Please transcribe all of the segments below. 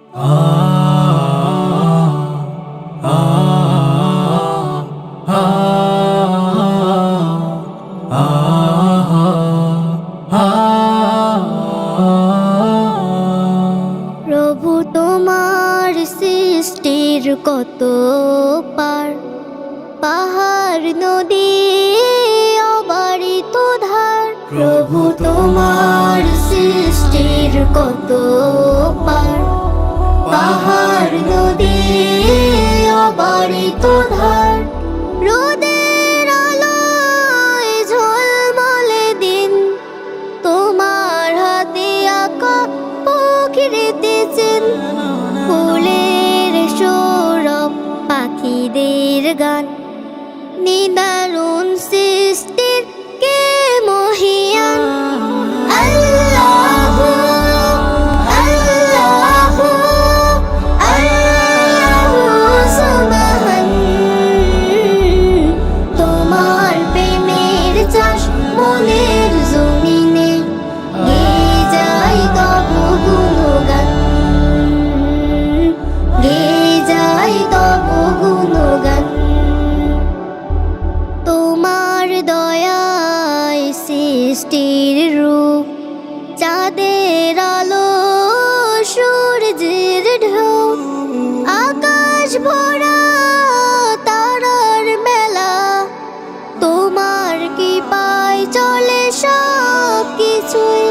প্রভু তোমার সৃষ্টির কত পার, পাহাড় নদী অবারিত ধার। প্রভু তোমার সৃষ্টির কত পার, পাহাড় নদী অবারিত ধার। রোদের আলোয় ঝলমলে দিন, তোমার হাতে আঁকা প্রকৃতির ফুলের সৌরভ পাখিদের গান। নিদারুণ সৃষ্টির কে মহিয়ান। আল্লাহু আল্লাহু আল্লাহু সুবহান। তোমার প্রেমের চাষ মনের জমিনে, গেয়ে যায় তব গুণগান, গেয়ে যায় তব গুণগান। তোমার দয়ায় সৃষ্টির রূপ, চাঁদের আলো সূর্যের ঢেউ। আকাশ ভরা তারার মেলা, তোমার কৃপায় চলে সব কিছুই।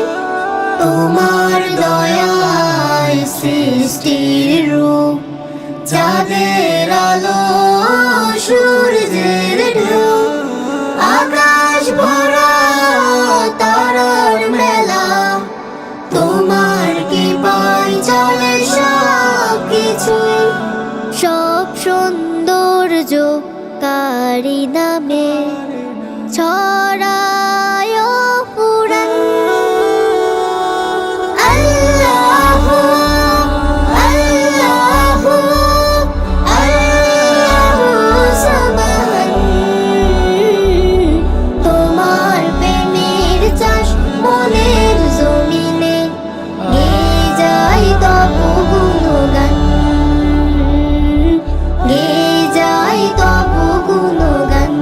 তোমার দয়ায় সৃষ্টির রূপ, চাঁদের আলো সূর্যের ঢেউ। আকাশ ভরা তারার মেলা, তোমার কৃপায় চলে সব কিছুই। সব সৌন্দর্য কারি নামে ছড়ায় পুরাণ। আল্লাহু আল্লাহু আল্লাহু সুবহান। তোমার প্রেমের চাষ মনের জমিনে, গেয়ে যায় তব গুণগান, গেয়ে যায় তব গুণগান।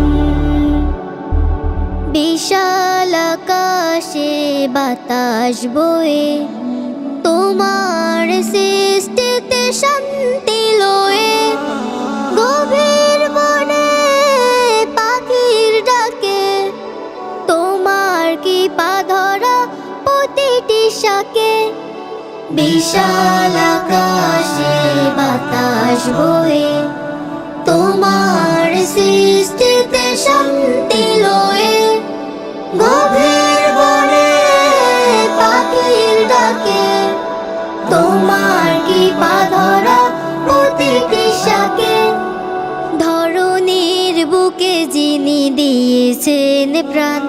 বিশাল আকাশে বাতাস বয়ে, তোমার সৃষ্টিতে শান্তি লয়ে। গভীর বনে পাখির ডাকে, তোমার কৃপা ধরা প্রতিটি শাকে। বিশাল আকাশে বাতাস বয়ে, তোমার সৃষ্টিতে শান্তি লয়ে। গভীর বনে পাখির ডাকে, তোমার কৃপা ধরা প্রতিটি শাকে। ধরণীর বুকে যিনি দিয়েছেন প্রাণ,